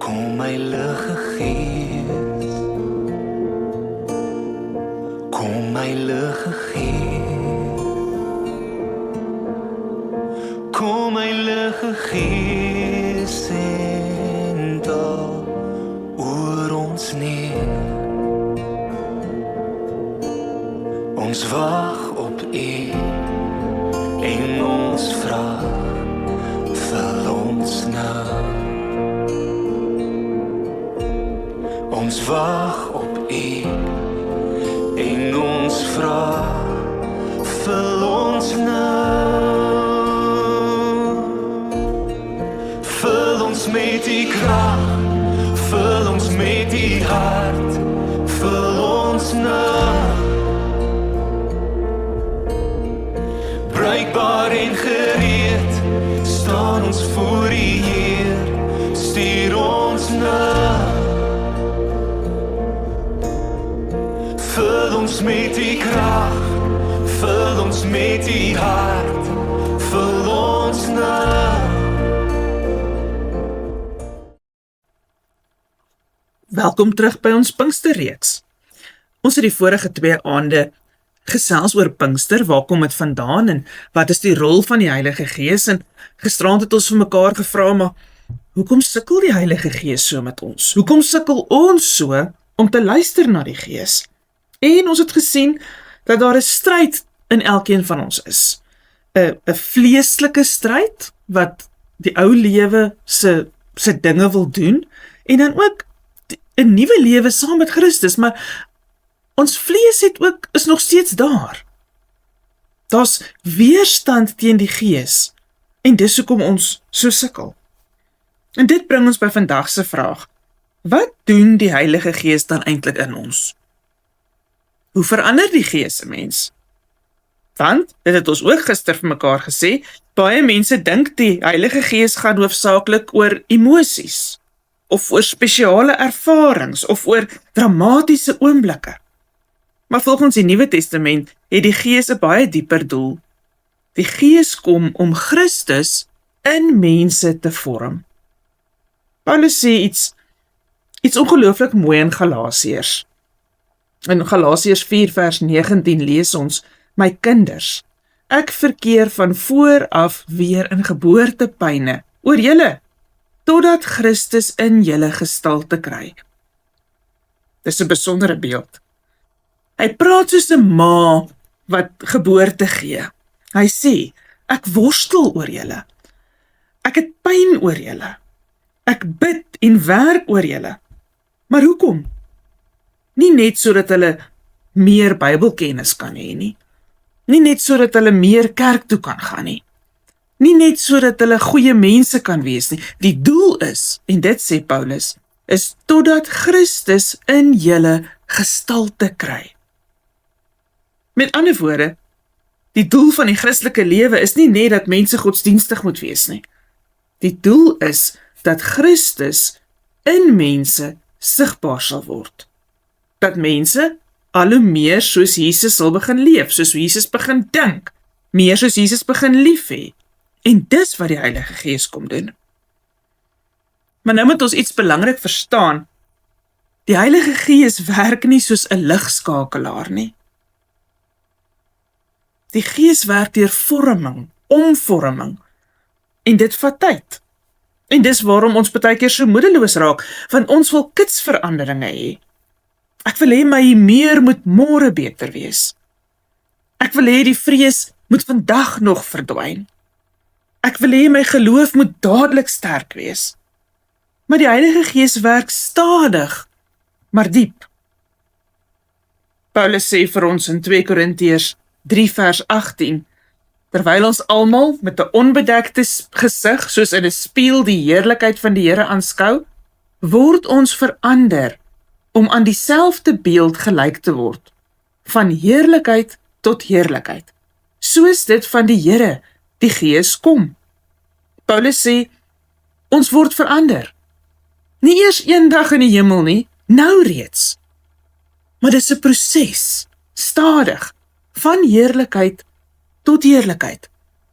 Kom my ligge Gees, kom my ligge Gees, kom my ligge Gees en daal oor ons neer. Ons wag op U en ons vra, vul ons nou. Ons wag op U en ons vra, vul ons nou. Vul ons met U krag, vul ons met U hart, vul ons nou. Bruikbaar en gereed, staan ons voor U Heer, stuur ons nou. Vul ons met U krag, vul ons met U hart, vul ons nou. Welkom terug by ons Pinksterreeks. Ons het die vorige 2 aande gesels oor Pinkster, waar kom dit vandaan en wat is die rol van die Heilige Gees, en gisterand het ons vir mekaar gevra, maar hoekom sukkel die Heilige Gees so met ons? Hoekom sukkel ons so om te luister na die Gees? En ons het gesien dat daar 'n stryd in elkeen van ons is. 'n vleeslike stryd wat die ou lewe se dinge wil doen, en dan ook 'n nuwe lewe saam met Christus, maar ons vlees is nog steeds daar. Daar's weerstand teen die Gees, en dis hoekom ons so sukkel. En dit bring ons by vandag se vraag: wat doen die Heilige Gees dan eintlik in ons? Hoe verander die Gees 'n mens? Want, dit het ons ook gister vir mekaar gesê, baie mense dink die Heilige Gees gaan hoofsaaklik oor emosies, of oor spesiale ervarings, of oor dramatiese oomblikke. Maar volgens die Nuwe Testament het die Gees 'n baie dieper doel. Die Gees kom om Christus in mense te vorm. Paulus sê iets ongelooflik mooi in Galasiërs. In Galasiërs 4 vers 19 lees ons: My kinders, ek verkeer van vooraf weer in geboortepyne oor julle, totdat Christus in julle gestalte kry. Dis 'n besondere beeld. Hy praat soos 'n ma wat geboorte gee. Hy sê, ek worstel oor julle. Ek het pyn oor julle. Ek bid en werk oor julle. Maar hoekom? Nie net sodat hulle meer Bybelkennis kan hê nie. Nie net sodat hulle meer kerk toe kan gaan nie. Nie net sodat hulle goeie mense kan wees nie. Die doel is, en dit sê Paulus, is totdat Christus in julle gestalte kry. Met ander woorde, die doel van die Christelike lewe is nie net dat mense godsdienstig moet wees nie. Die doel is dat Christus in mense sigbaar sal word. Dat mense al hoe meer soos Jesus sal begin leef, soos Jesus begin dink, meer soos Jesus begin lief hê. En dis wat die Heilige Gees kom doen. Maar nou moet ons iets belangrik verstaan. Die Heilige Gees werk nie soos 'n ligskakelaar nie. Die Gees werk deur vorming, omvorming, en dit vat tyd. En dis waarom ons baie keer so moedeloos raak, want ons wil kitsveranderinge hê. Ek wil hê my meer moet môre beter wees. Ek wil hê die vrees moet vandag nog verdwyn. Ek wil hê my geloof moet dadelik sterk wees. Maar die Heilige Gees werk stadig, maar diep. Paulus sê vir ons in 2 Korintiërs 3 vers 18, terwyl ons almal met 'n onbedekte gesig, soos in 'n spieël die heerlikheid van die Here aanskou, word ons verander om aan dieselfde beeld gelyk te word, van heerlikheid tot heerlikheid, soos dit van die Here, die Gees, kom. Paulus sê, ons word verander. Nie eers eendag in die hemel nie, nou reeds. Maar dis 'n proses, stadig, van heerlikheid tot heerlikheid.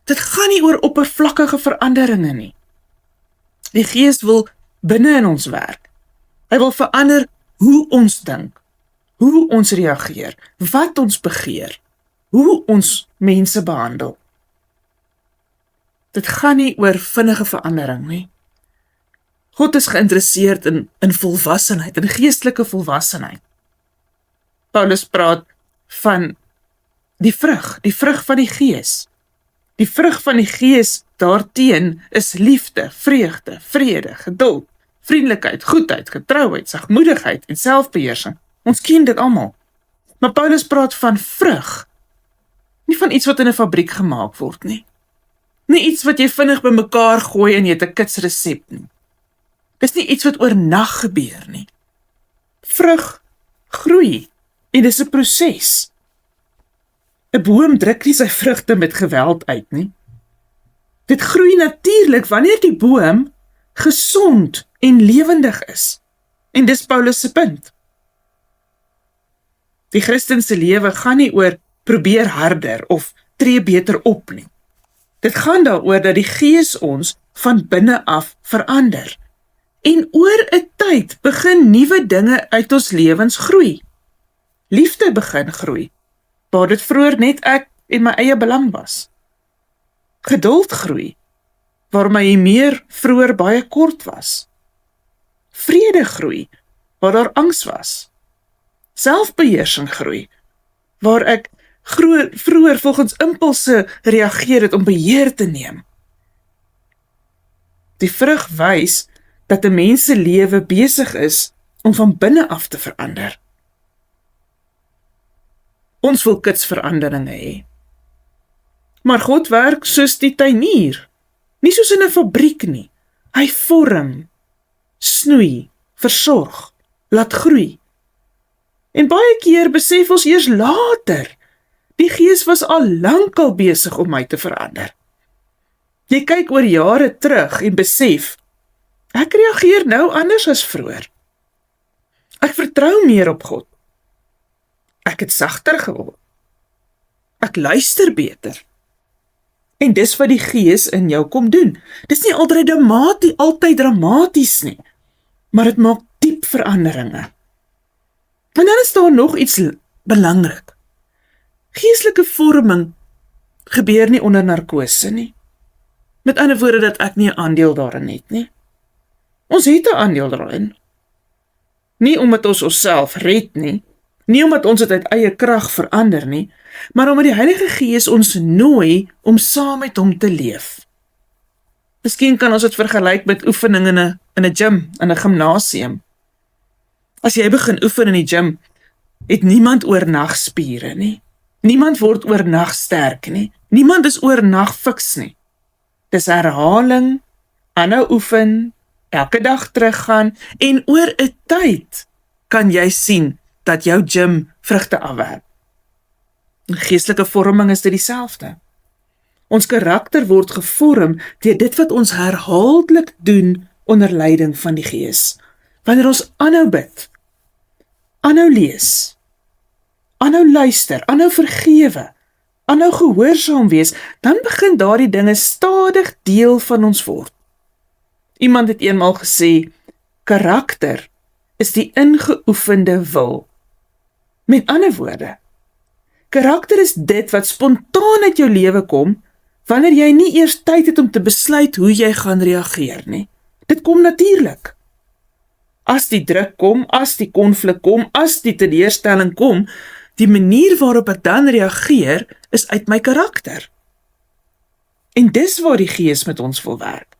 Dit gaan nie oor oppervlakkige veranderinge nie. Die Gees wil binne in ons werk. Hy wil verander hoe ons dink, hoe ons reageer, wat ons begeer, hoe ons mense behandel. Dit gaan nie oor vinnige verandering nie. God is geïnteresseerd in volwassenheid, in geestelike volwassenheid. Paulus praat van die vrug van die Gees. Die vrug van die Gees daarteen is liefde, vreugde, vrede, geduld, vriendelikheid, goedheid, getrouheid, sagmoedigheid en selfbeheersing. Ons ken dit almal. Maar Paulus praat van vrug, nie van iets wat in 'n fabriek gemaak word nie. Nie iets wat jy vinnig bymekaar gooi en jy het 'n kitsresep nie. Dis nie iets wat oornag gebeur nie. Vrug groei en dis 'n proses. 'n Boom druk nie sy vrugte met geweld uit nie. Dit groei natuurlik wanneer die boom gesond en lewendig is. En dis Paulus se punt. Die Christense lewe gaan nie oor probeer harder of tree beter op nie. Dit gaan daaroor dat die Gees ons van binne af verander. En oor 'n tyd begin nuwe dinge uit ons lewens groei. Liefde begin groei, waar dit vroeër net ek en my eie belang was. Geduld groei, waar my meer vroeër baie kort was. Vrede groei, waar daar angs was. Selfbeheersing groei, waar ek vroeër volgens impulse reageer het om beheer te neem. Die vrug wys dat 'n mens se lewe besig is om van binne af te verander. Ons wil kitsveranderinge hê. Maar God werk soos die tuinier, nie soos in 'n fabriek nie. Hy vorm, snoei, versorg, laat groei. En baie keer besef ons eers later, die Gees was al lankal besig om my te verander. Jy kyk oor jare terug en besef, ek reageer nou anders as vroeër. Ek vertrou meer op God. Ek het sagter geword. Ek luister beter. En dis wat die Gees in jou kom doen. Dis nie altyd dramaties nie, maar dit maak diep veranderinge. En dan is daar nog iets belangrik. Geestelike vorming gebeur nie onder narkose nie. Met ander woorde dat ek nie 'n aandeel daarin het nie. Ons het 'n aandeel daarin. Nie omdat ons onsself red nie, nie omdat ons dit uit eie krag verander nie, maar omdat die Heilige Gees ons nooi om saam met hom te leef. Miskien kan ons dit vergelyk met oefening in 'n gym, in 'n gimnasium. As jy begin oefen in die gym, het niemand oornag spiere nie. Niemand word oornag sterk nie. Niemand is oornag fiks nie. Dis herhaling, aanhou oefen, elke dag teruggaan en oor 'n tyd kan jy sien dat jou gym vrugte afwerp. In geestelike vorming is dit dieselfde. Ons karakter word gevorm deur dit wat ons herhaaldelik doen onder leiding van die Gees. Wanneer ons aanhou bid, aanhou lees, aanhou luister, aanhou vergewe, aanhou gehoorsaam wees, dan begin daardie dinge stadig deel van ons word. Iemand het eenmaal gesê, karakter is die ingeoefende wil. Met ander woorde, karakter is dit wat spontaan uit jou lewe kom, wanneer jy nie eers tyd het om te besluit hoe jy gaan reageer nie. Dit kom natuurlik. As die druk kom, as die konflik kom, as die teleurstelling kom, die manier waarop ek dan reageer, is uit my karakter. En dis waar die Gees met ons wil werk.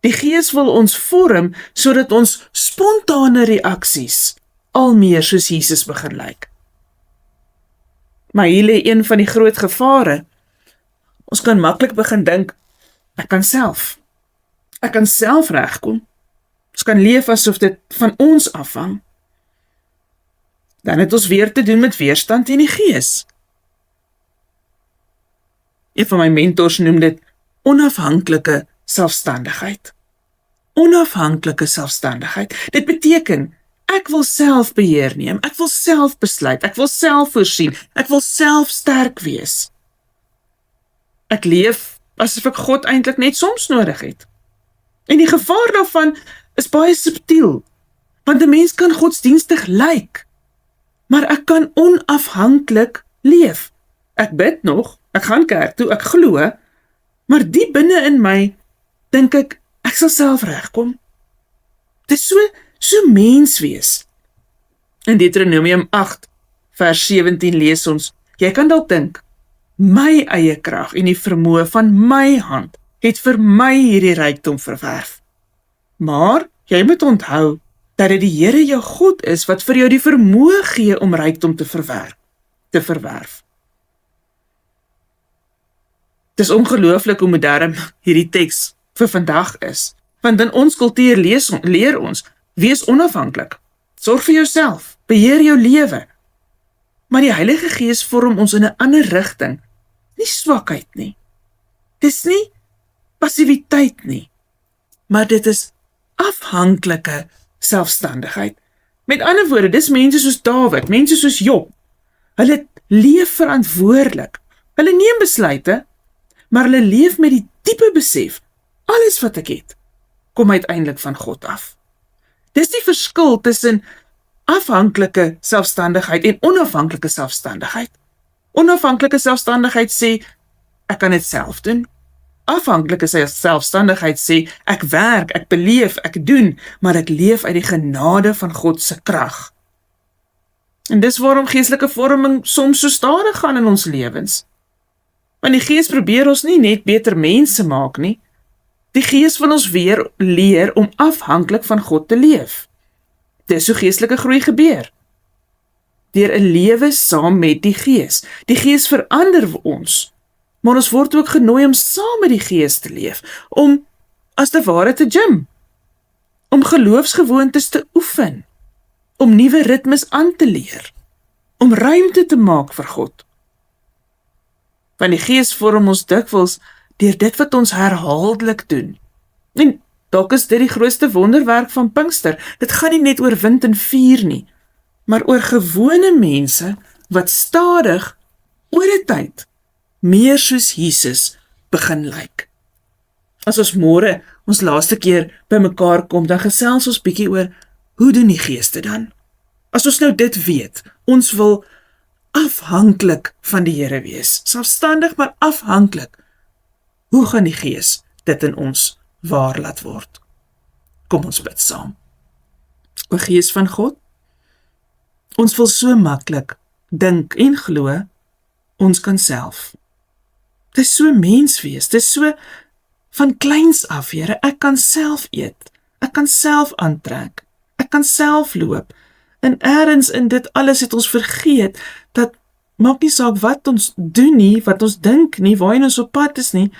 Die Gees wil ons vorm, sodat ons spontane reaksies al meer soos Jesus begin lyk. Maar hier lê een van die groot gevare. Ons kan maklik begin dink, ek kan self regkom. Ons kan leef asof dit van ons afhang. Dan het ons weer te doen met weerstand teen die Gees. Een van my mentors noem dit onafhanklike selfstandigheid. Onafhanklike selfstandigheid. Dit beteken, ek wil self beheer neem, ek wil self besluit, ek wil self voorsien, ek wil self sterk wees. Ek leef asof ek God eintlik net soms nodig het. En die gevaar daarvan is baie subtiel, want 'n mens kan godsdienstig lyk, maar ek kan onafhanklik leef. Ek bid nog, ek gaan kerk toe, ek glo, maar die binne in my, dink ek sal self regkom. Dit is so mens wees. In Deuteronomium 8, vers 17 lees ons, jy kan dalk dink, my eie krag en die vermoë van my hand het vir my hierdie rykdom verwerf. Maar jy moet onthou dat dit die Here jou God is wat vir jou die vermoë gee om rykdom te verwerf. Dit is ongelooflik hoe modern hierdie teks vir vandag is, want in ons kultuur leer ons, wees onafhanklik, sorg vir jouself, beheer jou lewe. Maar die Heilige Gees vorm ons in 'n ander rigting, nie swakheid nie. Dis nie passiwiteit nie, maar dit is afhanklike selfstandigheid. Met ander woorde, dis mense soos Dawid, mense soos Job. Hulle leef verantwoordelik. Hulle neem besluite, maar hulle leef met die diepe besef, alles wat ek het, kom uiteindelik van God af. Dis die verskil tussen afhanklike selfstandigheid en onafhanklike selfstandigheid. Onafhanklike selfstandigheid sê, ek kan dit self doen. Afhanklike selfstandigheid sê, ek werk, ek beleef, ek doen, maar ek leef uit die genade van God se krag. En dis waarom geestelike vorming soms so stadig gaan in ons lewens. Want die Gees probeer ons nie net beter mense maak nie. Die Gees wil ons weer leer om afhanklik van God te leef. Dis hoe geestelike groei gebeur. Deur 'n lewe saam met die Gees. Die Gees verander ons, maar ons word ook genooi om saam met die Gees te leef, om as te ware te gym, om geloofsgewoontes te oefen, om nuwe ritmes aan te leer, om ruimte te maak vir God. Want die Gees vorm ons dikwels deur dit wat ons herhaaldelik doen. En dalk is dit die grootste wonderwerk van Pinkster. Dit gaan nie net oor wind en vuur nie, maar oor gewone mense wat stadig oor 'n tyd meer soos Jesus begin lyk. As ons môre ons laaste keer by mekaar kom, dan gesels ons bietjie oor hoe doen die Gees dit dan? As ons nou dit weet, ons wil afhanklik van die Here wees, selfstandig maar afhanklik. Hoe gaan die Gees dit in ons waar laat word? Kom ons bid saam. O Gees van God, ons wil so maklik dink en glo, ons kan self. Dit is so mens wees, dit is so van kleins af, Here, ek kan self eet, ek kan self aantrek, ek kan self loop, en ergens in dit alles het ons vergeet, dat maak nie saak wat ons doen nie, wat ons dink nie, waarheen ons op pad is nie,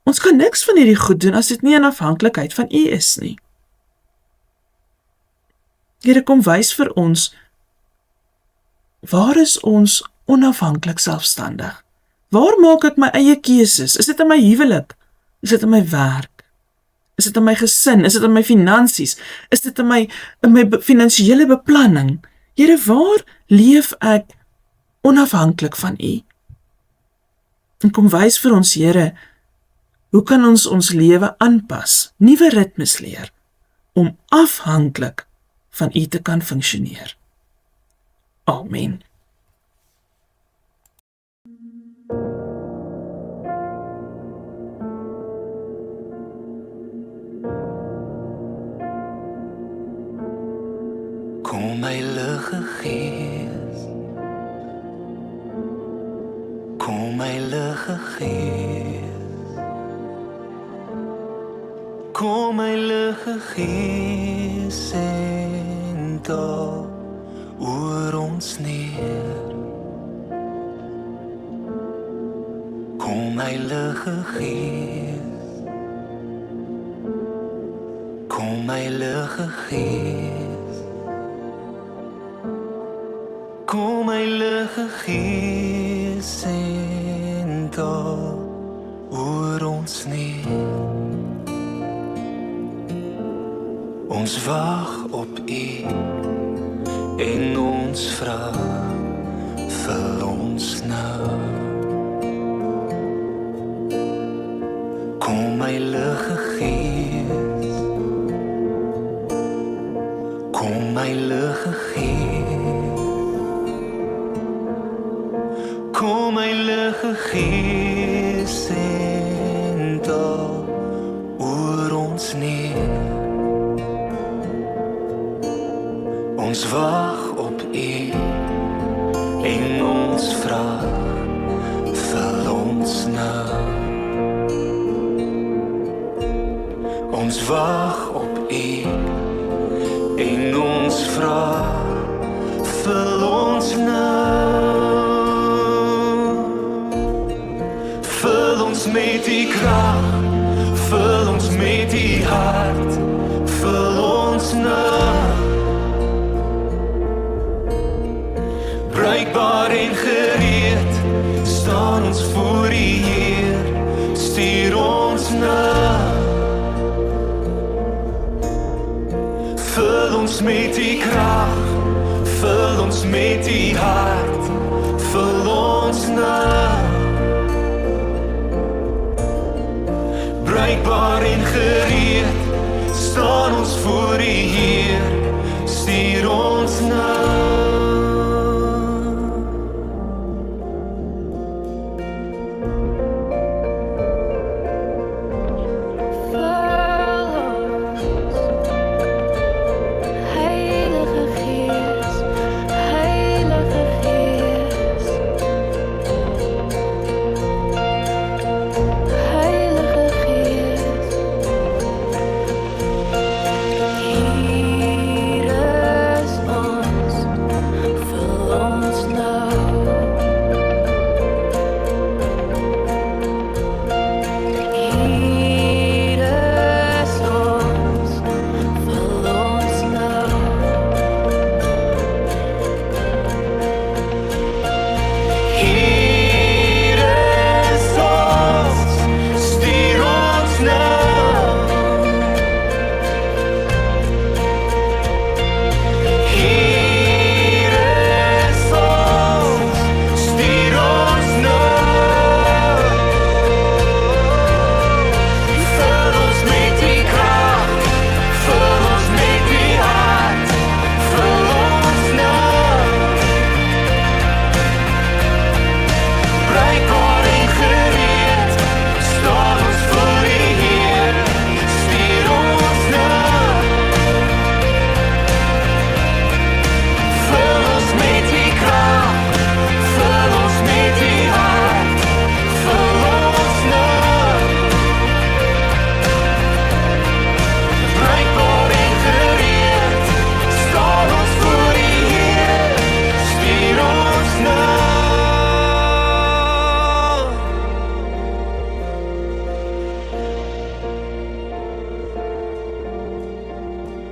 ons kan niks van hierdie goed doen, as dit nie in afhanklikheid van U is nie. Here, kom wys vir ons, waar is ons onafhanklik selfstandig? Waar maak ek my eie keuses? Is dit in my huwelik? Is dit in my werk? Is dit in my gesin? Is dit in my finansies? Is dit in my finansiële beplanning? Here, waar leef ek onafhanklik van U? En kom wys vir ons, Here, hoe kan ons lewe aanpas, nuwe ritmes leer, om afhanklik van U te kan funksioneer. Amen. Kom Heilige Gees, kom Heilige Gees, kom Heilige Gees en daal oor ons neer. Kom Heilige Gees, kom Heilige Gees. Kom Heilige Gees en daal oor ons neer. Ons wag op U en ons vra, vul ons nou. Kom Heilige Gees, Heilige Gees. Kom Heilige Gees en daal oor ons neer. Ons wag op U en ons vra, vul ons nou. Ons wag op U en ons vra, vul ons nou. Vul ons met U krag, vul ons met U hart, vul ons nou. Bruikbaar en gereed, staan ons voor U Heer, stuur ons nou. Vul ons met U krag, vul ons met U hart, vul ons nou. Bruikbaar en gereed, staan ons voor U Heer, stuur ons nou.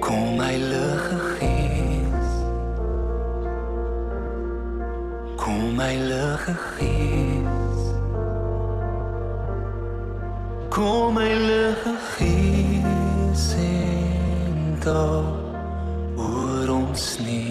Kom Heilige Gees, kom Heilige Gees, kom Heilige Gees en daal oor ons neer.